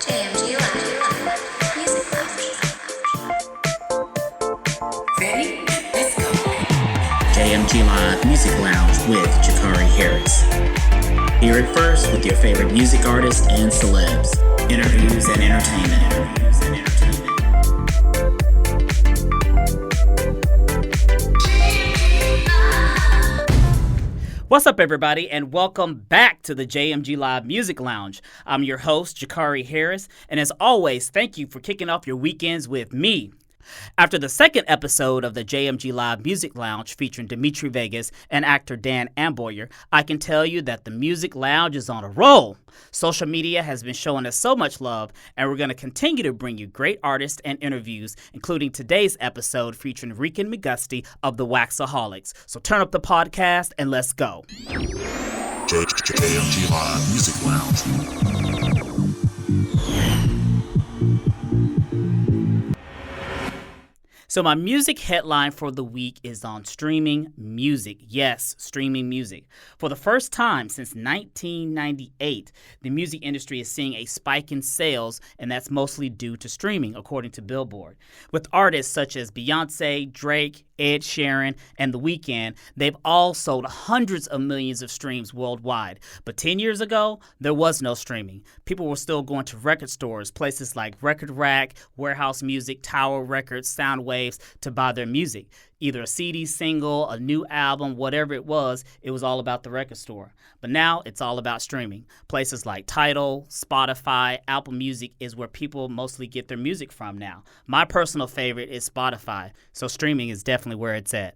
JMG Live Music Lounge. Ready? Let's go. JMG Live Music Lounge with Jakari Harris. Hear it first with your favorite music artists and celebs. Interviews and entertainment. What's up, everybody, and welcome back to the JMG Live Music Lounge. I'm your host, Jakari Harris, and as always, thank you for kicking off your weekends with me. After the second episode of the JMG Live Music Lounge featuring Dimitri Vegas and actor Dan Amboyer, I can tell you that the Music Lounge is on a roll. Social media has been showing us so much love, and we're going to continue to bring you great artists and interviews, including today's episode featuring Rican McGusty of the Waxaholics. So turn up the podcast and let's go. JMG Live Music Lounge. So my music headline for the week is on streaming music. Yes, streaming music. For the first time since 1998, the music industry is seeing a spike in sales, and that's mostly due to streaming, according to Billboard. With artists such as Beyonce, Drake, Ed Sheeran, and The Weeknd, they've all sold hundreds of millions of streams worldwide. But 10 years ago, there was no streaming. People were still going to record stores, places like Record Rack, Warehouse Music, Tower Records, Soundwaves, to buy their music. Either a CD single, a new album, whatever it was all about the record store. But now it's all about streaming. Places like Tidal, Spotify, Apple Music is where people mostly get their music from now. My personal favorite is Spotify, so streaming is definitely where it's at.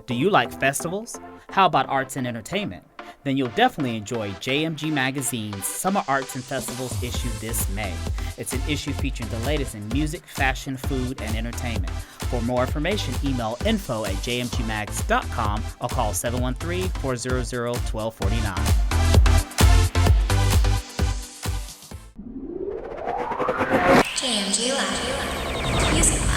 Do you like festivals? How about arts and entertainment? Then you'll definitely enjoy JMG Magazine's Summer Arts and Festivals issue this May. It's an issue featuring the latest in music, fashion, food, and entertainment. For more information, email info@jmgmags.com or call 713-400-1249. JMG Live Music Lounge.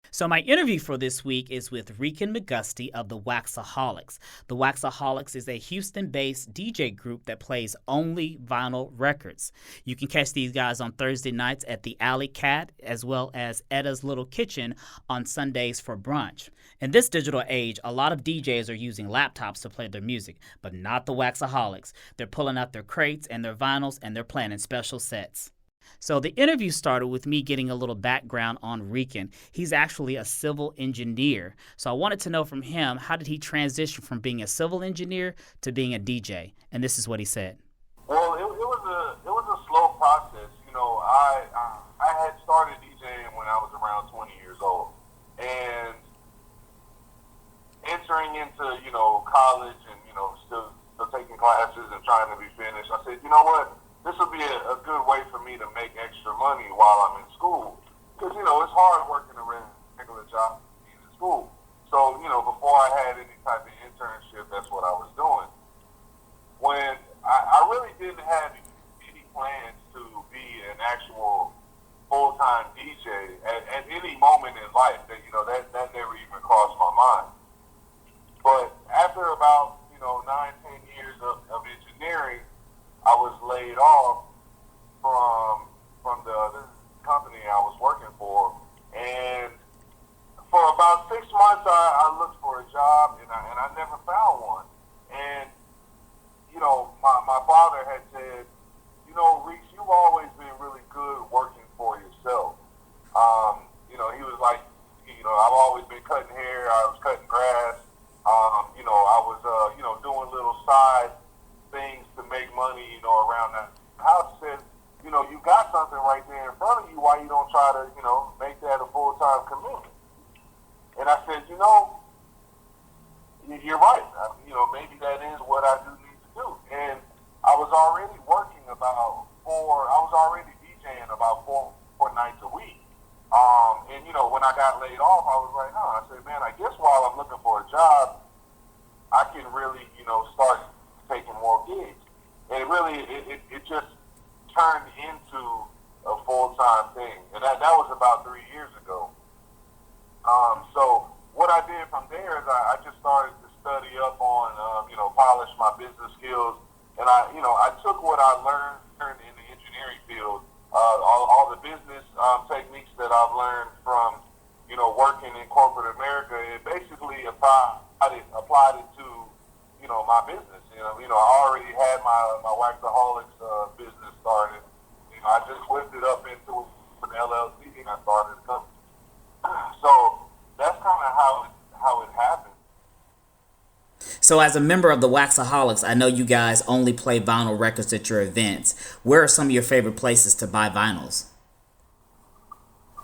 So my interview for this week is with Rican McGusty of the Waxaholics. The Waxaholics is a Houston-based DJ group that plays only vinyl records. You can catch these guys on Thursday nights at the Alley Cat, as well as Etta's Little Kitchen on Sundays for brunch. In this digital age, a lot of DJs are using laptops to play their music, but not the Waxaholics. They're pulling out their crates and their vinyls, and they're planning special sets. So the interview started with me getting a little background on Rican. He's actually a civil engineer. So I wanted to know from him, how did he transition from being a civil engineer to being a DJ? And this is what he said. Well, it was a slow process. You know, I had started DJing when I was around 20 years old, and entering into college and still taking classes and trying to be finished, I said, you know what? This would be a good way for me to make extra money while I'm in school. Because, it's hard working a regular job in school. So, before I had any type of internship, that's what I was doing. When I really didn't have any plans to be an actual full-time DJ at any moment in life, that never even crossed my mind. But after about, 9-10 years of engineering, I was laid off from the company I was working for, and for about 6 months I looked for a job, and I never found one. And my father had said, Reeks, you've always been really good working for yourself. He was like, I've always been cutting hair, I was cutting grass, I was doing little side things to make money, around that house. Said, you got something right there in front of you. Why you don't try to, make that a full-time commitment? And I said, you're right. Maybe that is what I do need to do. And I was already DJing about four nights a week. When I got laid off, I was like, I said, man, I guess while I'm looking for a job, I can really, start taking more gigs. And it really, it just turned into a full-time thing, and that was about 3 years ago. So what I did from there is I just started to study up on, polish my business skills, and I took what I learned in the engineering field, all the business techniques that I've learned from, working in corporate America, and basically applied it to, my business. I already had my Waxaholics business started. I just whipped it up into an LLC, and I started a company. So that's kind of how it happened. So as a member of the Waxaholics, I know you guys only play vinyl records at your events. Where are some of your favorite places to buy vinyls?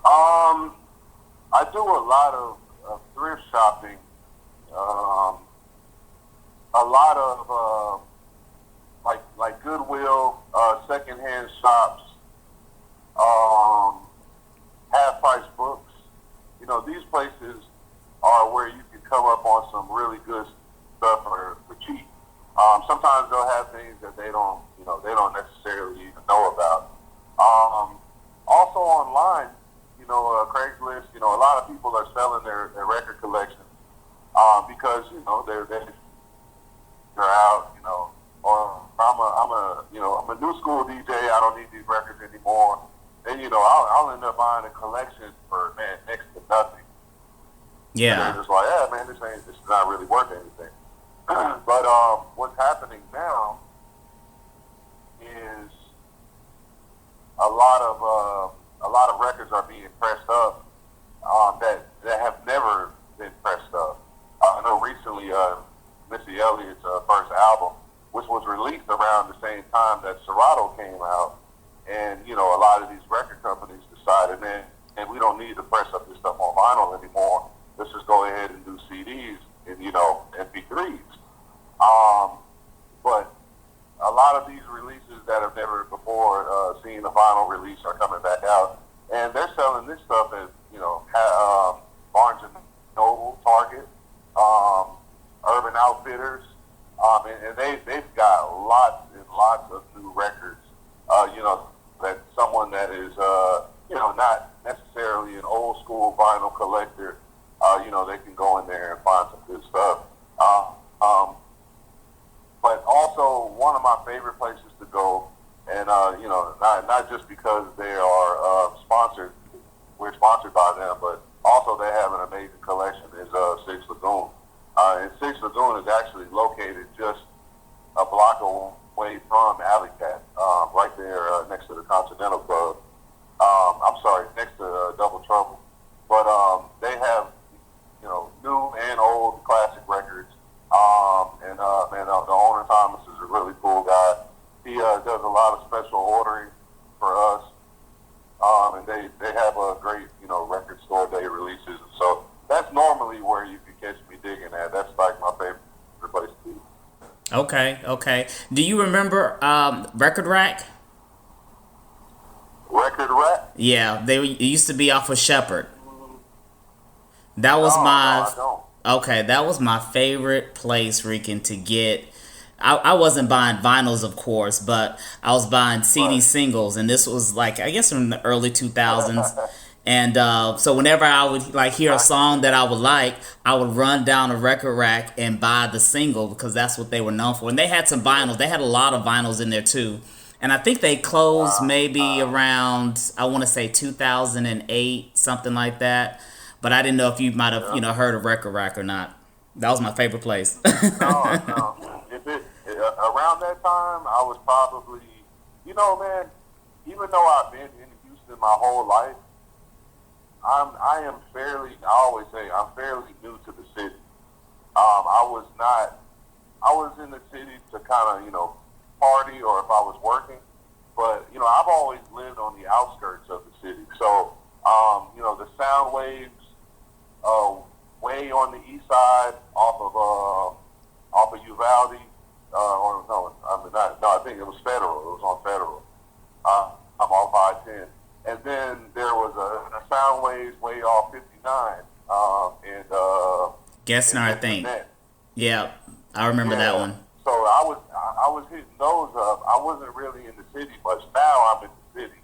I do a lot of thrift shopping, a lot of like Goodwill, secondhand shops, half price books. These places are where you can come up on some really good stuff for cheap. Sometimes they'll have things that they don't necessarily even know about. Also online, Craigslist, a lot of people are selling their record collection because they're out, or I'm a new school DJ. I don't need these records anymore. And I'll end up buying a collection for next to nothing. Yeah. And they're just like, man, this is not really worth anything. But what's happening now is a lot of records are being pressed up that have never been pressed up. I know recently Missy Elliott's first album, which was released around the same time that Serato came out, and a lot of these record companies decided, man, and we don't need to press up this stuff on vinyl anymore. Let's just go ahead and do CDs and MP3s. But a lot of these releases that have never before seen a vinyl release are coming back out, and they're selling this stuff at Barnes and Noble, Target, Urban Outfitters, and they've got lots and lots of new records. That someone that is not necessarily an old school vinyl collector, they can go in there and find some good stuff. But also one of my favorite places to go, and not just because they are sponsored, we're sponsored by them, but also they have an amazing collection, is Six Lagoon. And Six Lagoon is actually located just a block away from Alley Cat, right there next to the Continental Club. I'm sorry, next to Double Trouble. But they have new and old classic records. And the owner, Thomas, is a really cool guy. He does a lot of special ordering for us. And they have a great, record store day releases. So that's normally where you can catch me digging at. That's like my favorite place to be. Okay. Do you remember Record Rack? Record Rack? Yeah, it used to be off of Shepherd. That was that was my favorite place, Rican, to get. I wasn't buying vinyls, of course, but I was buying CD singles, and this was like, I guess, in the early 2000s. And so whenever I would hear a song that I would like, I would run down a Record Rack and buy the single, because that's what they were known for. And they had some vinyls. They had a lot of vinyls in there too. And I think they closed maybe around, I want to say 2008, something like that. But I didn't know if you might have, heard of Record Rack or not. That was my favorite place. No. Around that time, I was probably, man, even though I've been in Houston my whole life, I always say I'm fairly new to the city. I was in the city to kind of, party, or if I was working, but, I've always lived on the outskirts of the city. So, the sound waves, way on the east side, off of Uvalde, I think it was Federal. It was on Federal. I'm off I-10. And then there was a sound waves way off 59. Gessner, I think. Yeah, I remember that one. So I was hitting those up. I wasn't really in the city much. Now I'm in the city.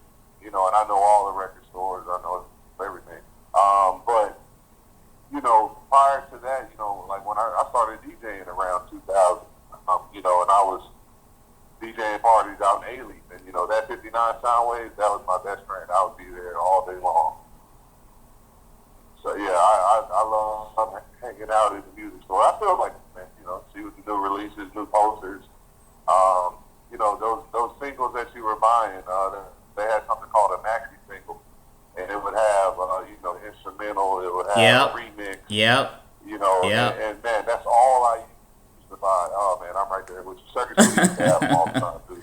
and I know all the record stores, I know everything. But prior to that, like when I started DJing around 2000, and I was DJing parties out in A-Leaf, and that 59 Soundwave, that was my best friend. I would be there all day long. So yeah, I love hanging out in the music store. I feel like, man, see with the new releases, new posters, those singles that you were buying, they had something called a maxi single, and it would have, instrumental, it would have a remix. Yep. And man, that's all I used to buy. Oh man, I'm right there with you. Circuit City used to have them all the time too.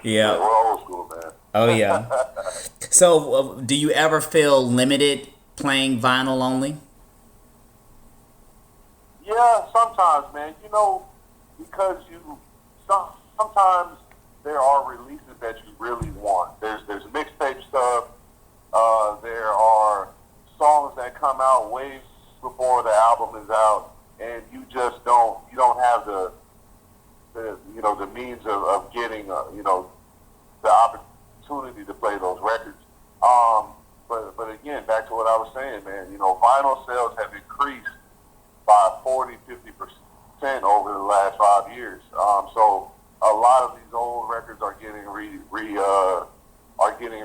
Yeah. We're old school, man. Oh yeah. So, do you ever feel limited playing vinyl only? Yeah, sometimes, man. Because sometimes there are releases that you really want. There's mixtape stuff. There are songs that come out way before the album is out, and you don't have the means of getting the opportunity to play those records. But again, back to what I was saying, man. Vinyl sales have increased by 40-50% over the last 5 years. So a lot of these old records are getting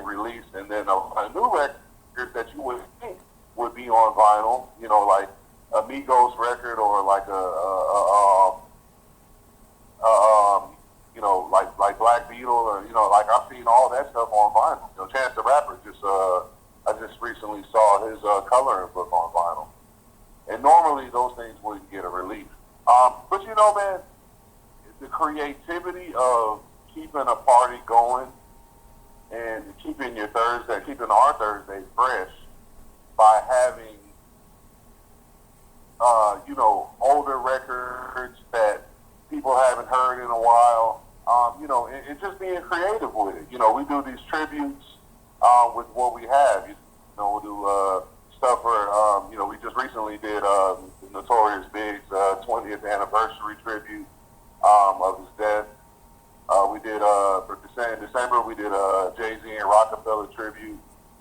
released, and then a new record that you would think would be on vinyl, like a Migos record or like like Black Beetle, or like I've seen all that stuff on vinyl. Chance the Rapper I just recently saw his coloring book on vinyl, and normally those things wouldn't get a release. But man, the creativity of keeping a party going and keeping our Thursday fresh by having older records that people haven't heard in a while, and just being creative with it. We do these tributes with what we have. We'll do stuff for, we just recently did the Notorious Big's 20th anniversary tribute of his death. We did, in December, we did a Jay-Z and Rockefeller tribute,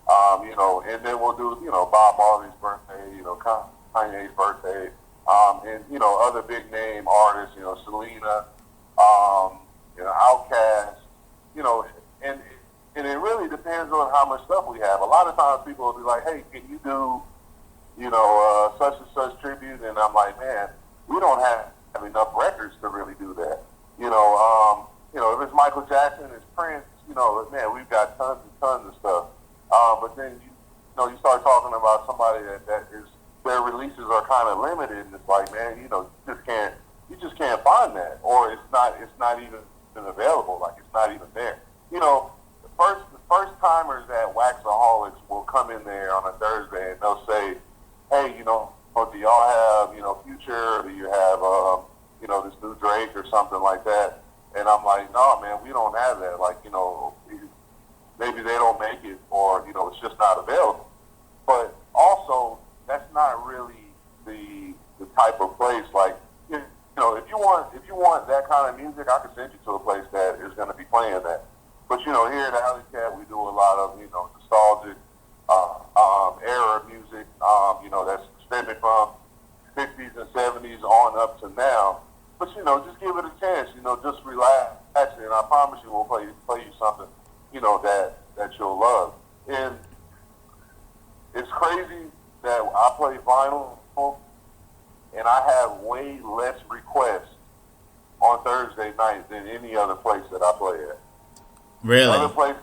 and then we'll do, Bob Marley's birthday, Kanye's birthday, and, other big name artists, Selena, Outkast, and it really depends on how much stuff we have. A lot of times people will be like, hey, can you do, such and such tribute? And I'm like, man, we don't have enough records to really do that. If it's Michael Jackson, it's Prince, man, we've got tons and tons of stuff. But then, you start talking about somebody that is, their releases are kind of limited, and it's like, man, you just can't find that, or it's not even available, like it's not even there. The first timers at Waxaholics will come in there on a Thursday and they'll say, hey, do y'all have, Future, or do you have, this new Drake or something like that? And I'm like, no, man, we don't have that. Like, maybe they don't make it, or, it's just not available. But also, that's not really the type of place, like, if you want that kind of music, I can send you to a place that is going to be playing that. But, here at Alley Cat, we do a lot of, nostalgic, era music, that's stemming from 60s and 70s on up to now. But, just give it a chance, just relax, and I promise you we'll play you something, that you'll love. And it's crazy that I play vinyl, and I have way less requests on Thursday night than any other place that I play at. Really? Other places,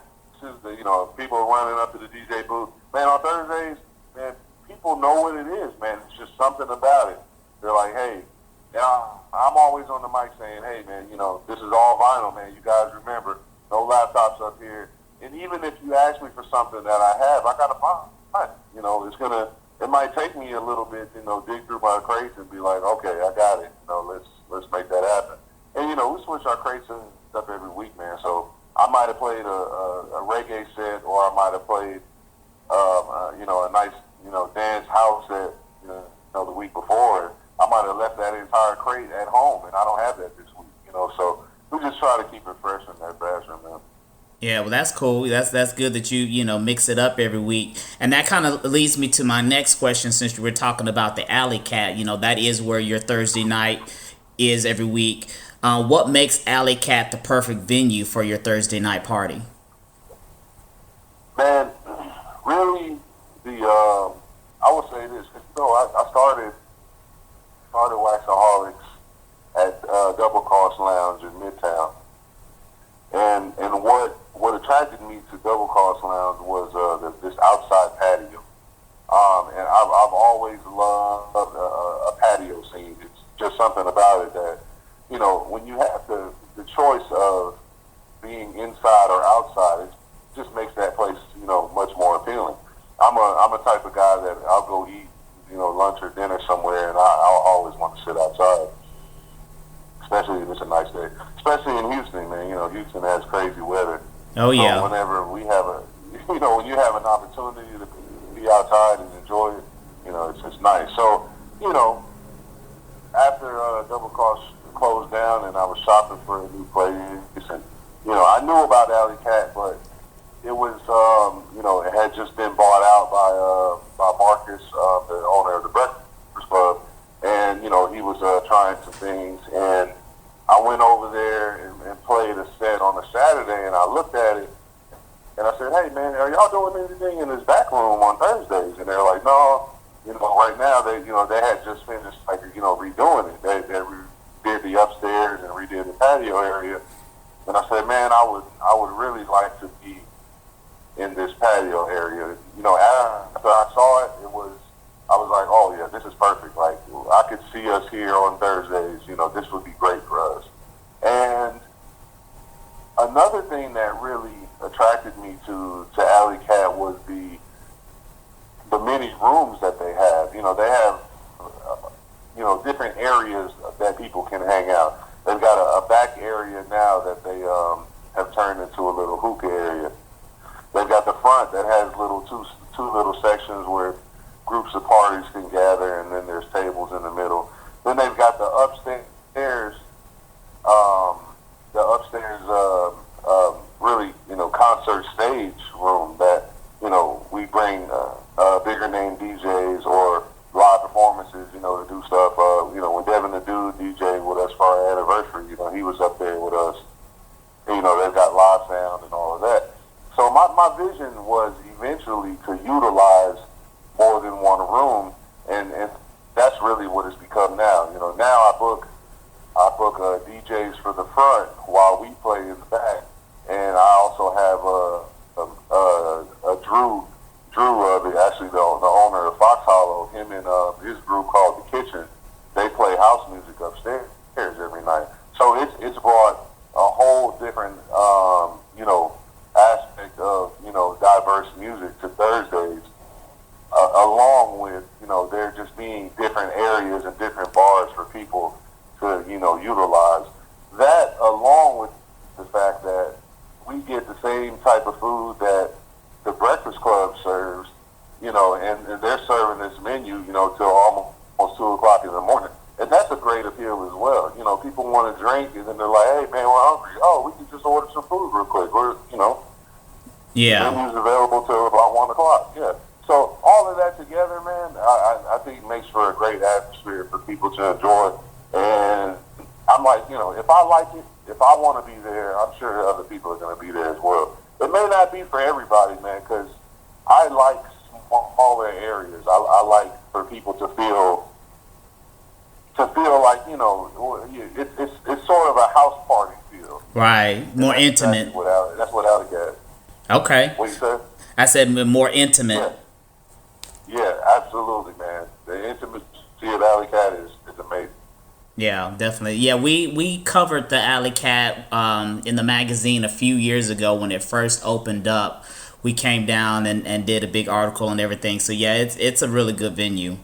people are running up to the DJ booth. Man, on Thursdays, man, people know what it is, man. It's just something about it. They're like, hey, I'm always on the mic saying, hey, man, this is all vinyl, man. You guys remember, no laptops up here. And even if you ask me for something that I have, I got to find it. It might take me a little bit, dig through my crates and be like, okay, I got it. Let's make that happen. And, we switch our crates and stuff every week, man. So I might have played a reggae set, or I might have played, a nice, dance house set, the week before. I might have left that entire crate at home, and I don't have that this week, So we just try to keep it fresh in that bathroom, man. Yeah, well, that's cool. That's good that you know mix it up every week, and that kind of leads me to my next question. Since we were talking about the Alley Cat, you know that is where your Thursday night is every week. What makes Alley Cat the perfect venue for your Thursday night party? Man, really, I would say this. 'Cause, you know, I started Waxaholics at Double Cross Lounge in Midtown, and what attracted me to Double Cross Lounge was this outside patio. And I've always loved a patio scene. It's just something about it that, you know, when you have the choice of being inside or outside, it just makes that place, you know, much more appealing. I'm a type of guy that I'll go eat, you know, lunch or dinner somewhere, and I'll always want to sit outside, especially if it's a nice day. Especially in Houston, man. You know, Houston has crazy weather. Oh yeah. So whenever we have you know, when you have an opportunity to be outside and enjoy it, you know, it's just nice. So, you know, after Double Cross closed down and I was shopping for a new place, and you know, I knew about Alley Cat, but it was, you know, it had just been bought out by Marcus, the owner of the Breakfast Club, and you know, he was trying some things, and I went over there and played a set on a Saturday, and I looked at it, and I said, "Hey, man, are y'all doing anything in this back room on Thursdays?" And they're like, "No, you know, right now they had just finished like, you know, redoing it. They redid the upstairs and redid the patio area." And I said, "Man, I would really like to be in this patio area." You know, after I saw it, I was like, "Oh yeah, this is perfect. Like, I could see us here on Thursdays. You know, this would be great for us." And another thing that really attracted me to Alley Cat was the many rooms that they have. You know, they have you know, different areas that people can hang out. They've got a back area now that they have turned into a little hookah area. They've got the front that has two little sections where groups of parties can gather, and then there's tables in the middle. Then they've got the upstairs, really, you know, concert stage room that, you know, we bring bigger name DJs or live performances, you know, to do stuff. You know, when Devin the Dude DJ with us for our anniversary, you know, he was up there with us. You know, they've got live sound and all of that. So my vision was eventually to utilize more than one room, and that's really what it's become now. You know, now I book DJs for the front while we play in the back, and I also have Drew, the owner of Fox Hollow, him and his group called The Kitchen. They play house music upstairs every night. So it's brought a whole different you know, aspect of, you know, diverse music to Thursdays, along with, you know, there just being different areas and different bars for people to, you know, utilize. That, along with the fact that we get the same type of food that the Breakfast Club serves, you know, and they're serving this menu, you know, till almost 2 o'clock in the morning. And that's a great appeal as well. You know, people want to drink, and then they're like, "Hey, man, we're hungry. Oh, we can just order some food real quick." Or, you know, Yeah. menu's available till about 1 o'clock. Yeah. So all of that together, man, I think makes for a great atmosphere for people to enjoy. And I'm like, you know, if I like it, if I want to be there, I'm sure other people are going to be there as well. It may not be for everybody, man, because I like smaller areas. I like for people to feel like, you know, it's sort of a house party feel. Right. More intimate. That's what Alley Cat. Okay. What you said? I said more intimate. Yeah. Yeah, absolutely, man. The intimacy of Alley Cat is amazing. Yeah, definitely. Yeah, we covered the Alley Cat in the magazine a few years ago when it first opened up. We came down and did a big article and everything. So yeah, it's a really good venue.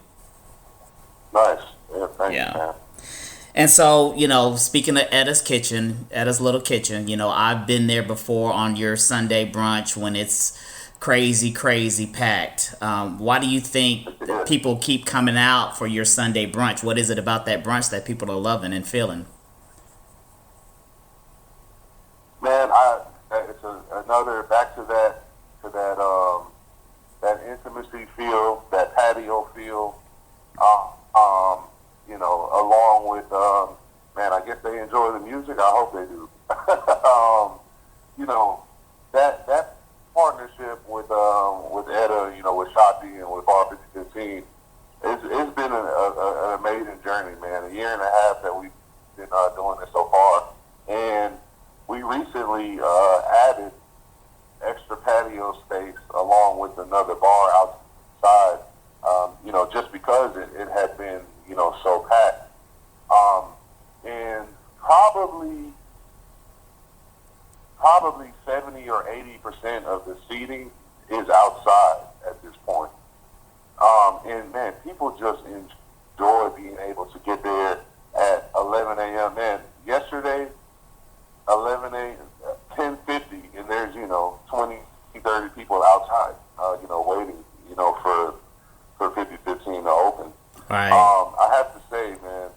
Nice. Yeah, thank Yeah. you, man. And so, you know, speaking of Etta's little kitchen, you know, I've been there before on your Sunday brunch when it's crazy packed. Why do you think that people keep coming out for your Sunday brunch? What is it about that brunch that people are loving and feeling? Man, it's feel. Along with, man, I guess they enjoy the music. I hope they do. That partnership with Etta, with Shotzi and with Bar 5015, it's been an amazing journey, man. A year and a half that we've been doing this so far, and we recently added extra patio space along with another bar outside. Just because it had been so packed, and probably 70 or 80% of the seating is outside at this point. And man, people just enjoy being able to get there at 11 a.m. Man, yesterday, 11 a.m., 10:50, and there's 20, 30 people outside, waiting, for 5015 to open. Right. I have to say, man,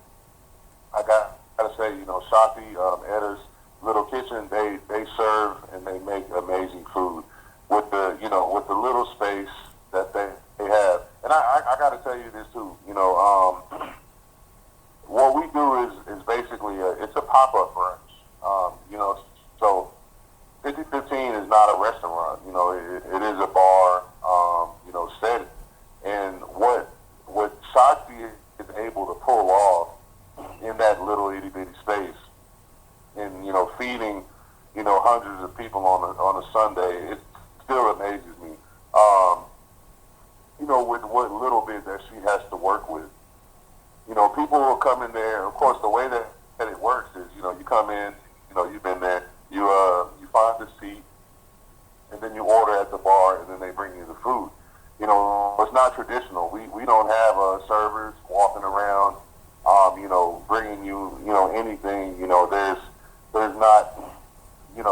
I gotta say, Shotzi, Etta's Little Kitchen, they serve and they make amazing food with the little space that they have. And I gotta tell you this too, what we do is basically it's a pop-up brunch. So 5015 is not a restaurant, it is a bar, setting. And what Shotzi is able to pull off in that little itty bitty space, and feeding hundreds of people on a Sunday, it still amazes me. With what little bit that she has to work with, people will come in there. Of course, the way that it works is, you come in, you've been there, you find a seat, and then you order at the bar, and then they bring you the food. It's not traditional. We don't have servers walking around, bringing you, anything. There's not, you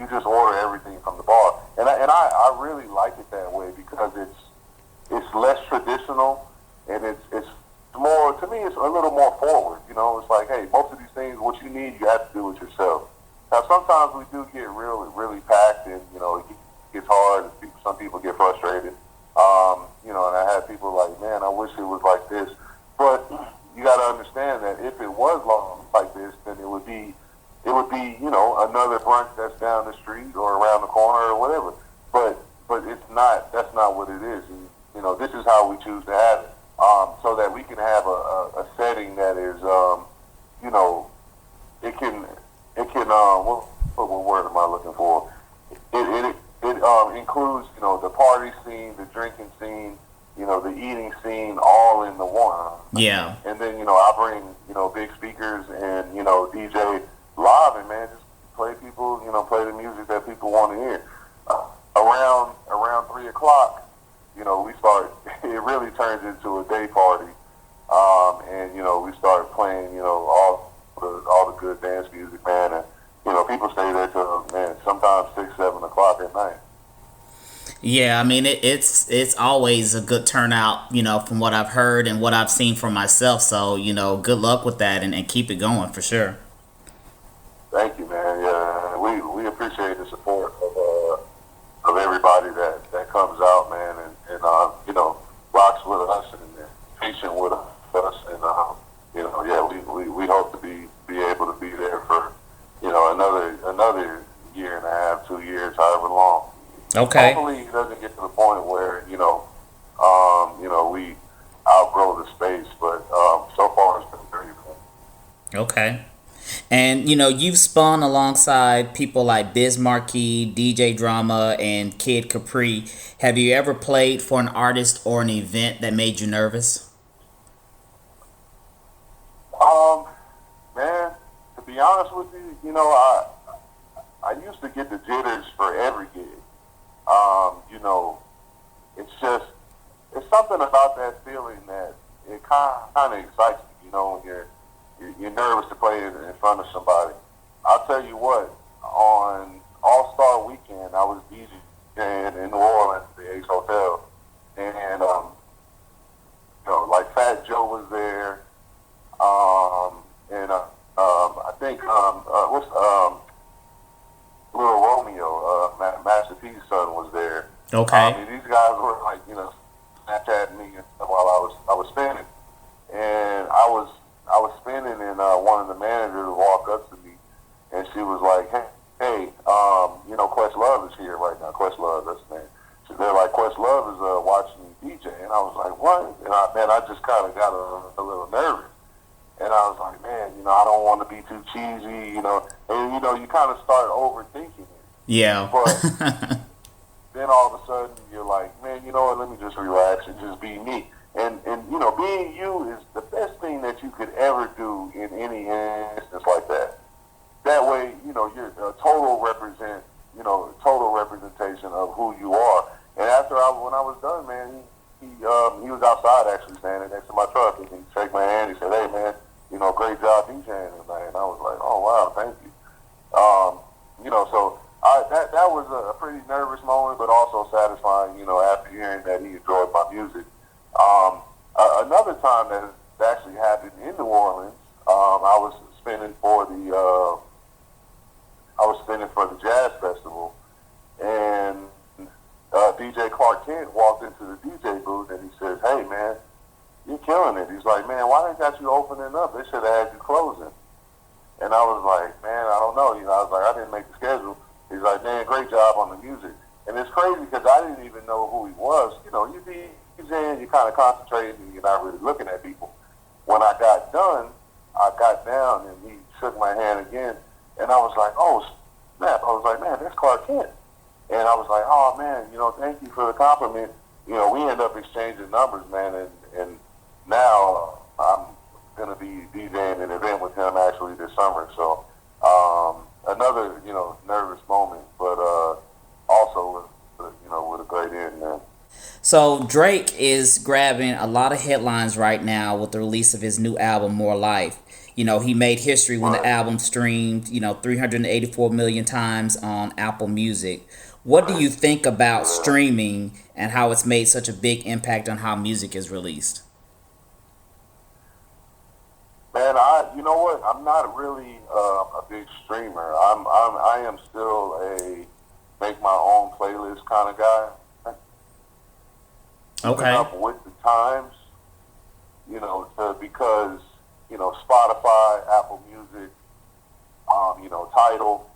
just order everything from the bar. And I really like it that way because it's less traditional, and it's more, to me, it's a little more forward. It's like, hey, most of these things, what you need, you have to do it yourself. Now, sometimes we do get really packed, and, it gets hard, and some people get frustrated. And I had people like, man, I wish it was like this. But you got to understand that if it was long like this, then it would be, another brunch that's down the street or around the corner or whatever. But it's not. That's not what it is. And, this is how we choose to have it, so that we can have a setting that is, it can. What word am I looking for? It includes, the party scene, the drinking scene, the eating scene, all in the one. Yeah. And then, I bring, big speakers and, DJ live, and man, just play play the music that people want to hear. Around 3 o'clock, we start, it really turns into a day party. And, we start playing, all the good dance music, man. And, people stay there till, man, sometimes 6, 7 o'clock at night. Yeah, I mean it's always a good turnout, from what I've heard and what I've seen for myself. So, good luck with that and keep it going for sure. Thank you, man. Yeah, we appreciate the support of everybody that comes out, man, and rocks with us and is patient with us, and we hope to be able to be there for another year and a half, 2 years, however long. Okay. Hopefully, it doesn't get to the point where we outgrow the space, but so far it's been very cool. Okay. And you've spun alongside people like Biz Markie, DJ Drama, and Kid Capri. Have you ever played for an artist or an event that made you nervous? Man, to be honest with you, I used to get the jitters for every gig. It's something about that feeling that it kind of excites me, when you're nervous to play in front of somebody. I'll tell you what, on All-Star Weekend, I was DJing in New Orleans at the Ace Hotel, and, like Fat Joe was there, and I think, Little Romeo, Master P's son was there. Okay. These guys were like, Snapchatting me and stuff while I was spinning, and I was spinning, and one of the managers walked up to me, and she was like, hey, Questlove is here right now. Questlove, that's the name. They're like, Questlove is watching me DJ, and I was like, what? And I just kind of got a little nervous, and I was like, man, I don't want to be too cheesy, and you kind of start overthinking it. Yeah. But then all of a sudden you're like, man, you know what? Let me just relax and just be me. And being you is the best thing that you could ever do in any instance like that. That way, you're a total representation of who you are. And when I was done, man, he was outside actually standing next to my truck, and he shook my hand. He said, hey, man, great job DJing tonight. And I was like, oh wow, thank you. So that was a pretty nervous moment, but also satisfying. After hearing that he enjoyed my music. Another time that actually happened in New Orleans, I was spinning for the Jazz Festival, and DJ Clark Kent walked into the DJ booth and he says, "Hey man, you're killing it." He's like, "Man, why they got you opening up? They should have had you closing." And I was like, "Man, I don't know." I was like, "I didn't make the schedule." He's like, "Man, great job on the music." And it's crazy because I didn't even know who he was. You DJing, you kind of concentrating, and you're not really looking at people. When I got done, I got down and he shook my hand again, and I was like, "Oh snap!" I was like, "Man, that's Clark Kent." And I was like, "Oh man, thank you for the compliment." We end up exchanging numbers, man, and now I'm gonna be DJing an event with him actually this summer. So another nervous moment, but also with a great end, man. So Drake is grabbing a lot of headlines right now with the release of his new album, More Life. He made history when the album streamed, 384 million times on Apple Music. What do you think about streaming and how it's made such a big impact on how music is released? Man, you know what? I'm not really a big streamer. I am still a make my own playlist kind of guy. Okay. Up with the times, because Spotify, Apple Music, Tidal,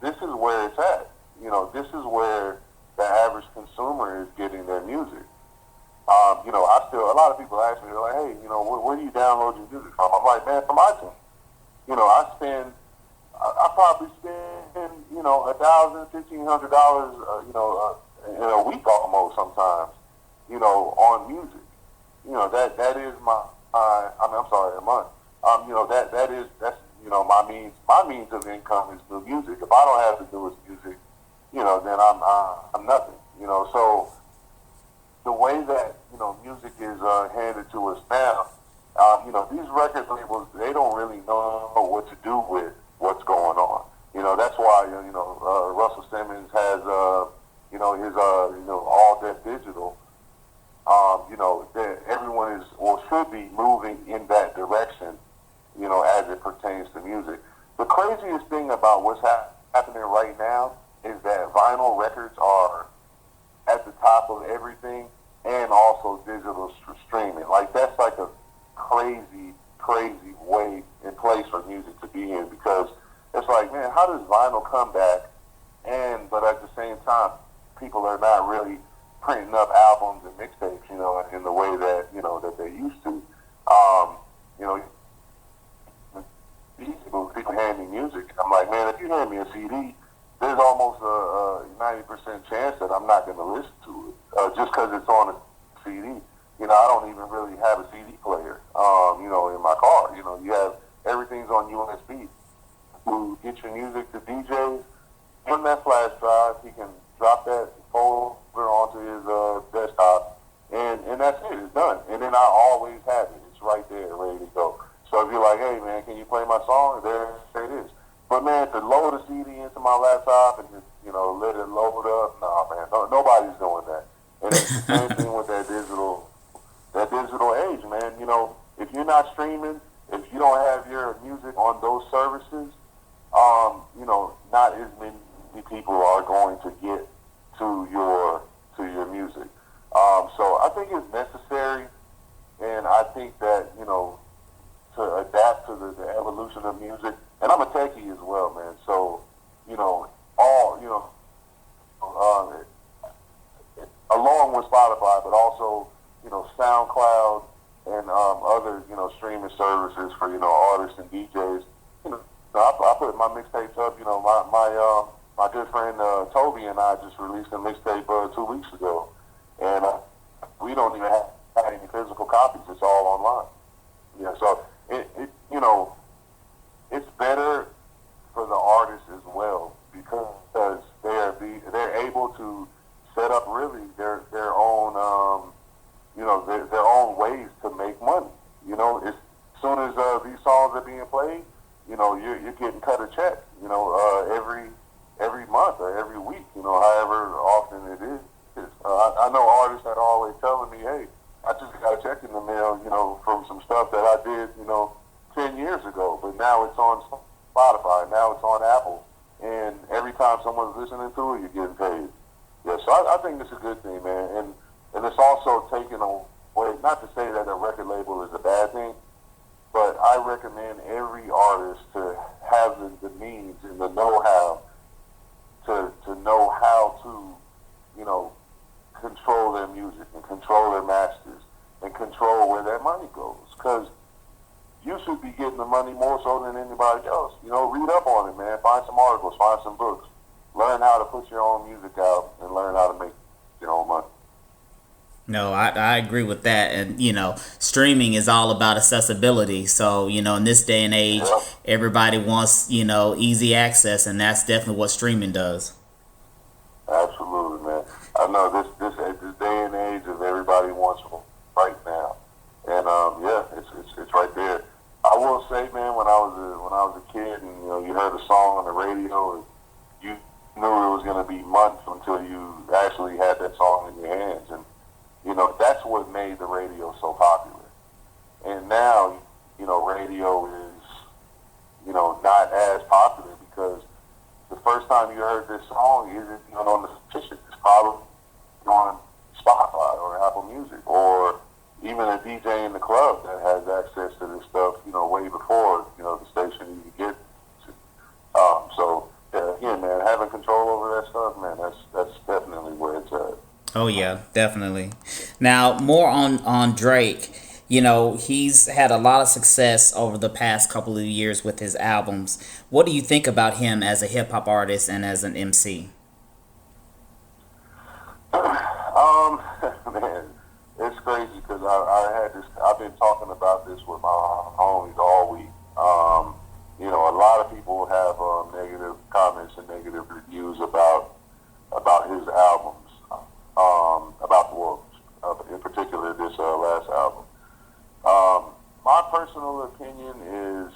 this is where it's at. This is where the average consumer is getting their music. A lot of people ask me, they're like, "Hey, where do you download your music from?" I'm like, "Man, from iTunes." I probably spend, $1,000, $1,500, in a week almost sometimes, on music. That is I'm sorry, a month. That's my means of income is new music. If I don't have the newest music, then I'm nothing. So the way that music is handed to us now, these record labels, they don't really know what to do with what's going on. That's why Russell Simmons has his all that digital. That everyone is or should be moving in that direction. As it pertains to music. The craziest thing about what's happening right now is that vinyl records are at the top of everything, and also digital streaming. Like that's like a crazy way in place for music to be in, because it's like, man, how does vinyl come back? But at the same time, people are not really printing up albums and mixtapes, in the way that that they used to. People hand me music. I'm like, man, if you hand me a CD, there's almost a 90% chance that I'm not going to listen to it just because it's on a CD. I don't even really have a CD player, in my car. You have everything's on USB. To get your music to DJs, on that flash drive, he can drop that folder onto his desktop, and that's it. It's done. And then I always have it. It's right there, ready to go. So if you're like, "Hey man, can you play my song?" There it is. But man, to load a CD into my laptop and just let it load up, nah man, nobody's doing that. And it's the same thing with that digital age, man. If you're not streaming, if you don't have your music on those services, not as many people are going to get to your music. I think it's necessary, and I think that, to adapt to the evolution of music. And I'm a techie as well, man. So, all, along with Spotify, but also, SoundCloud and other, streaming services for, artists and DJs. I put my mixtapes up. My good friend Toby and I just released a mixtape 2 weeks ago, and we don't even have any physical copies. It's all online. Yeah, so it's better for the artists as well because they're able to set up really their own their own ways to make money. As soon as these songs are being played, you're getting cut a check. Every month or every week. However often it is. I know artists that are always telling me, hey, I just got a check in the mail, from some stuff that I did, 10 years ago. But now it's on Spotify. Now it's on Apple. And every time someone's listening to it, you're getting paid. Yeah, so I think it's a good thing, man. And it's also taken away, not to say that a record label is a bad thing, but I recommend every artist to have the means and the know-how to know how to, control their music and control their masters and control where that money goes. Because you should be getting the money more so than anybody else. Read up on it, man. Find some articles, find some books. Learn how to put your own music out and learn how to make your own money. No, I agree with that. And, streaming is all about accessibility. So, in this day and age, everybody wants, easy access. And that's definitely what streaming does. Absolutely, man. I know this day and age of everybody wants right now. And, it's right there. I will say, man, when I was a kid and, you heard a song on the radio and you knew it was going to be months until you actually had that song in your hands. And, that's what made the radio so popular. And now, radio is, not as popular because the first time you heard this song isn't on the station. It's probably on Spotify or Apple Music or even a DJ in the club that has access to this stuff, way before, the station even get to. Again, man, having control over that stuff, man, that's definitely where it's at. Oh yeah, definitely. Now, more on Drake. He's had a lot of success over the past couple of years with his albums. What do you think about him as a hip hop artist and as an MC? Man, it's crazy because I've been talking about this with my homies all week. A lot of people have negative comments and negative reviews about his albums. In particular, this last album. My personal opinion is,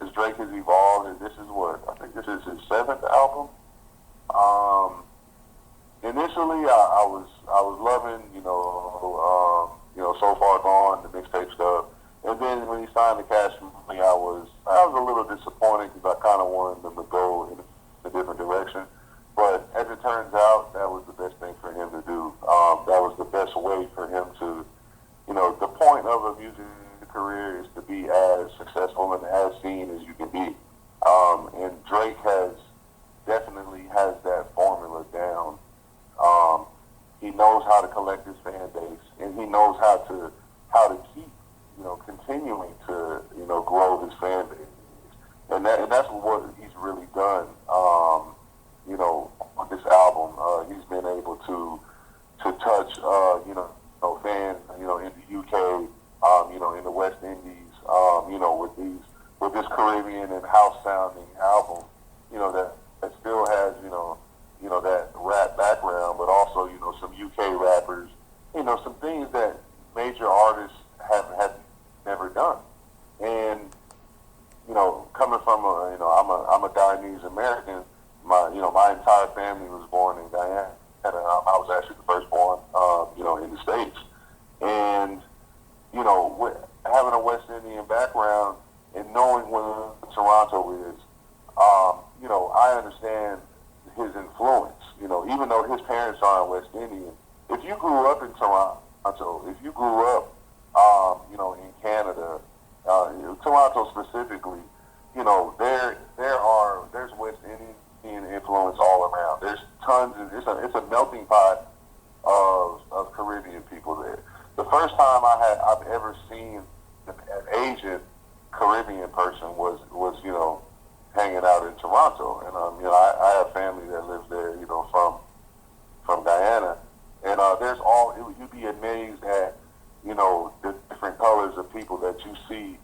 as Drake has evolved, and this is I think this is his 7th album. Initially, I was loving, So Far Gone, the mixtape stuff, and then when he signed the Cash Money, I was a little disappointed because I kind of wanted them to go in a different direction. But as it turns out, that was the best thing for him to do. That was the best way for him to, the point of a music career is to be as successful and as seen as you can be. And Drake definitely has that formula down. He knows how to collect his fan base, and he knows how to keep, continuing to, grow his fan base. And that's what he's really done. On this album, he's been able to touch, fans, in the UK, in the West Indies, with this Caribbean and house sounding album, that still has, that rap background, but also, some UK rappers, some things that major artists have never done. And, coming from I'm a Guyanese American. My entire family was born in Guyana. I was actually the firstborn, in the States. And, having a West Indian background and knowing where Toronto is, I understand his influence. Even though his parents aren't West Indian, if if you grew up in Toronto, if you grew up, in Canada, Toronto specifically, there's West Indian influence all around. There's tons. It's a melting pot of Caribbean people there. The first time I've ever seen an Asian Caribbean person was hanging out in Toronto, and I have family that lives there, from Guyana, and you'd be amazed at the different colors of people that you see,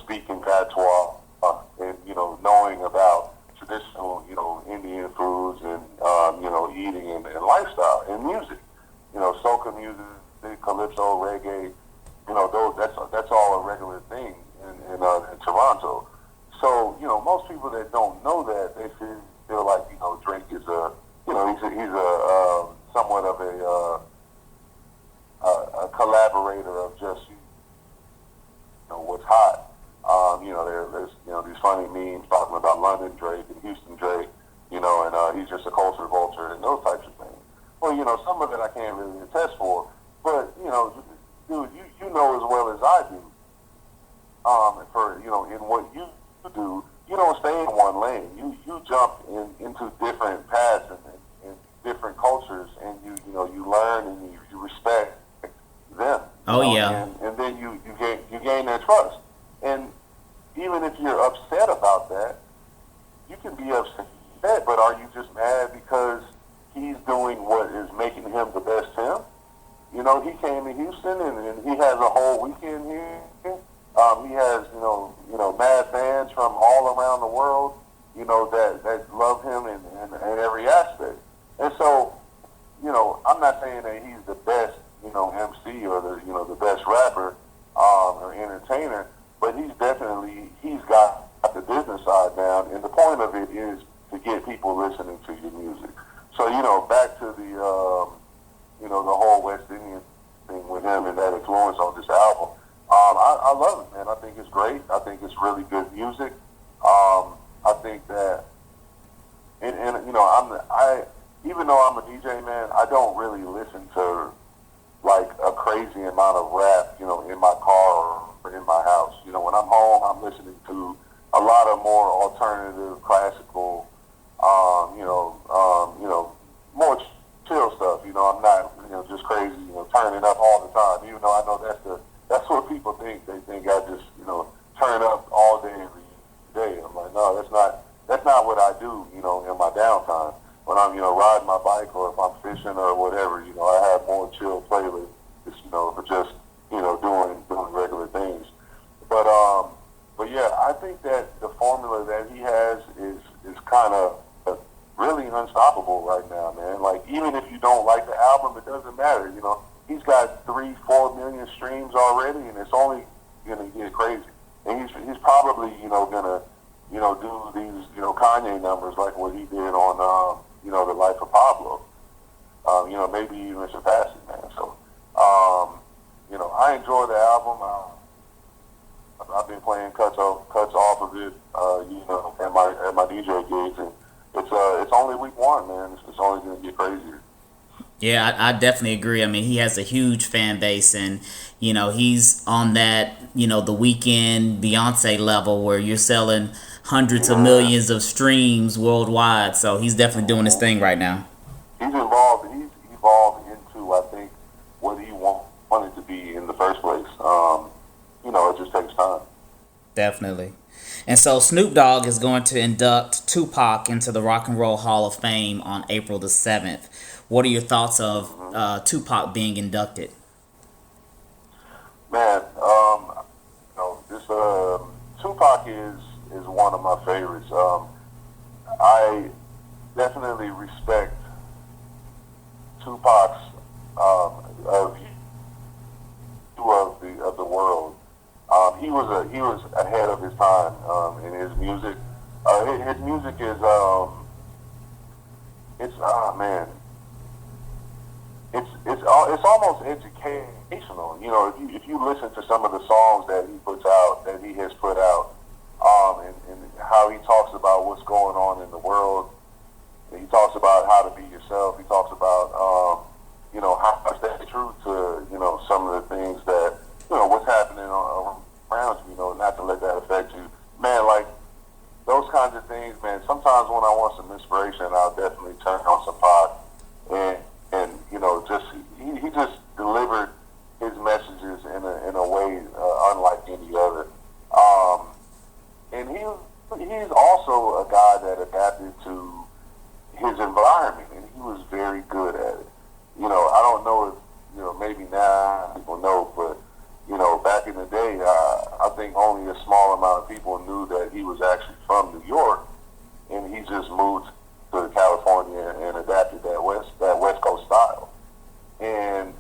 speaking patois, and knowing about traditional, Indian foods and eating and lifestyle and music, soca music, calypso, reggae, that's all a regular thing in Toronto. So most people that don't know that, they feel like Drake is he's a somewhat of a collaborator of just what's hot. There's these funny memes talking about London Drake and Houston Drake, and he's just a culture vulture and those types of things. Well, some of it I can't really attest for, but dude, you know as well as I do. In what you do, you don't stay in one lane. You jump into different paths and different cultures, and you learn and you respect them. Oh yeah. And then you gain their trust. And even if you're upset about that, you can be upset, but are you just mad because he's doing what is making him the best him? He came to Houston and he has a whole weekend here. He has, mad fans from all around the world, that love him in every aspect. And so, I'm not saying that he's the best, MC or the best rapper or entertainer, but he's got the business side down. And the point of it is to get people listening to your music. So, back to the whole West Indian thing with him and that influence on this album. I love it, man. I think it's great. I think it's really good music. I think that, even though I'm a DJ, man, I don't really listen to like a crazy amount of rap, in my car or in my house. When I'm home, I'm listening to a lot of more alternative, classical, more chill stuff. I'm not, just crazy, turning up all the time. Even though I know that's what people think. They think I just, turn up all day, every day. I'm like, no, that's not what I do, in my downtime. When I'm, riding my bike or if I'm fishing or whatever, I have more chill playlists, for just, doing regular things. But yeah, I think that the formula that he has is kind of really unstoppable right now, man. Like, even if you don't like the album, it doesn't matter, He's got 3-4 million streams already, and it's only gonna get crazy. And he's probably gonna do these Kanye numbers like what he did on The Life of Pablo. Maybe even surpass it, man. So I enjoy the album. I've been playing cuts off of it, at my DJ gigs, and it's only week one, man. It's only gonna get crazier. Yeah, I definitely agree. I mean, he has a huge fan base, and he's on that The Weeknd, Beyonce level where you're selling hundreds of millions of streams worldwide. So he's definitely doing his thing right now. He's evolved into, I think, what he wanted to be in the first place. It just takes time. Definitely. And so Snoop Dogg is going to induct Tupac into the Rock and Roll Hall of Fame on April the 7th. What are your thoughts of Tupac being inducted? Man, this Tupac is one of my favorites. I definitely respect Tupac's view of the world. He was ahead of his time in his music. His music is it's almost educational. If you listen to some of the songs that he has put out, and how he talks about what's going on in the world. He talks about how to be yourself. He talks about how I stay true to, some of the things that, what's happening around you, not to let that affect you. Man, like, those kinds of things, man, sometimes when I want some inspiration, I'll definitely turn on some pod. And he just delivered his messages in a way unlike any other. And he's also a guy that adapted to his environment, and he was very good at it. I don't know if, maybe now people know, but, back in the day, I think only a small amount of people knew that he was actually from New York, and he just moved to California and adapted that West Coast style. And,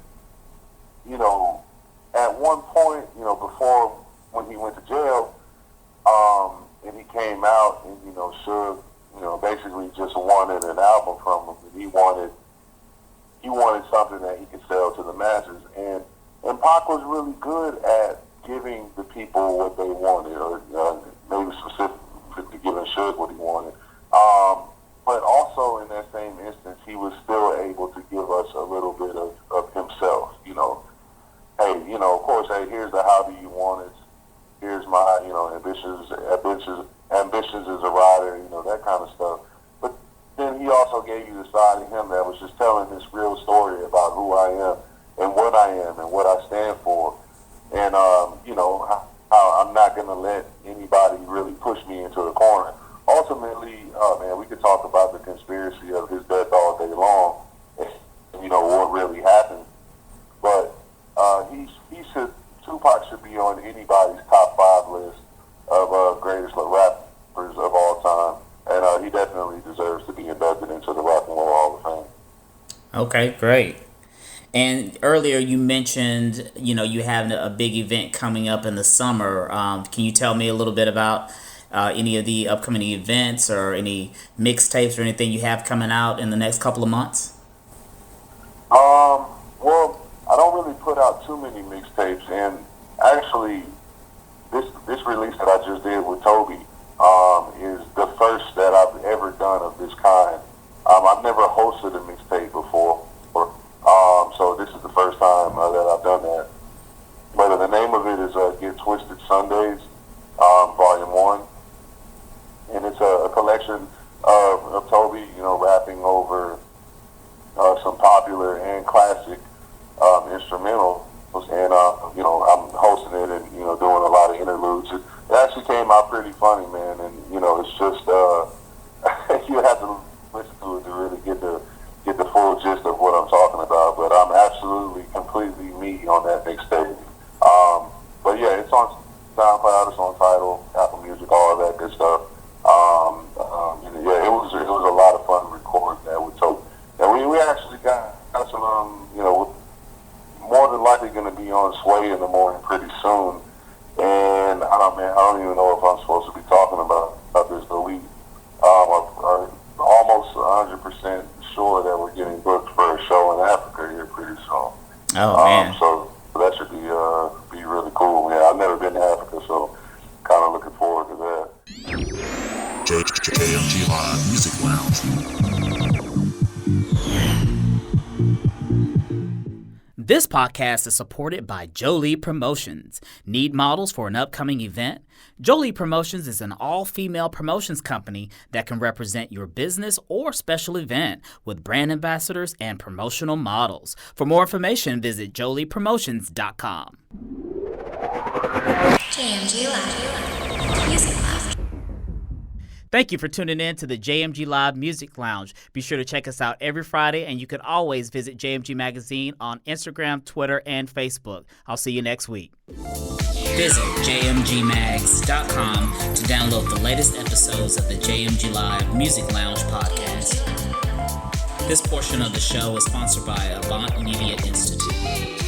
at one point, before when he went to jail, and he came out and, Suge, basically just wanted an album from him. And he wanted something that he could sell to the masses. And Pac was really good at giving the people what they wanted, or maybe specifically giving Suge what he wanted. But also in that same instance, he was still able to give us a little bit of himself. Hey, of course, hey, here's the how do you want it. Here's my, ambitions as a rider, that kind of stuff. But then he also gave you the side of him that was just telling this real story about who I am and what I am and what I stand for. And, how I'm not going to let anybody really push me into a corner. Ultimately, man, we could talk about the conspiracy of his death all day long, and, what really happened. But Tupac should be on anybody's top 5 list of greatest rappers of all time. And he definitely deserves to be inducted into the Rock and Roll Hall of Fame. Okay, great. And earlier you mentioned, you having a big event coming up in the summer. Can you tell me a little bit about any of the upcoming events or any mixtapes or anything you have coming out in the next couple of months? Well, I don't really put out too many mixtapes, and actually, this release that I just did with Toby is the first that I've ever done of this kind. I've never hosted a mixtape before, so this is the first time that I've done that. But the name of it is Get Twisted Sundays, Volume 1. And it's a collection of Toby, rapping over some popular and classic instrumentals. And, I'm hosting it and, doing a lot of interludes. It actually came out pretty funny, man. And, it's just, you have to listen to it to really get the full gist of what I'm talking about. But I'm absolutely, completely me on that mixtape. But yeah, it's on SoundCloud, it's on Tidal, Apple Music, all of that good stuff. It was a lot of fun recording that with Toby. And we actually got some, more than likely going to be on Sway in the morning pretty soon. And I don't even know if I'm supposed to be talking about this, but we are almost 100% sure that we're getting booked for a show in Africa here pretty soon. Oh, man. So that should be really cool. Yeah, I've never been to Africa, so kind of looking forward to that. JMG Live Music Lounge. This podcast is supported by Jolie Promotions. Need models for an upcoming event? Jolie Promotions is an all-female promotions company that can represent your business or special event with brand ambassadors and promotional models. For more information, visit joliepromotions.com. JMG Live. Music Lounge. Thank you for tuning in to the JMG Live Music Lounge. Be sure to check us out every Friday, and you can always visit JMG Magazine on Instagram, Twitter, and Facebook. I'll see you next week. Visit jmgmags.com to download the latest episodes of the JMG Live Music Lounge podcast. This portion of the show is sponsored by Avant Media Institute.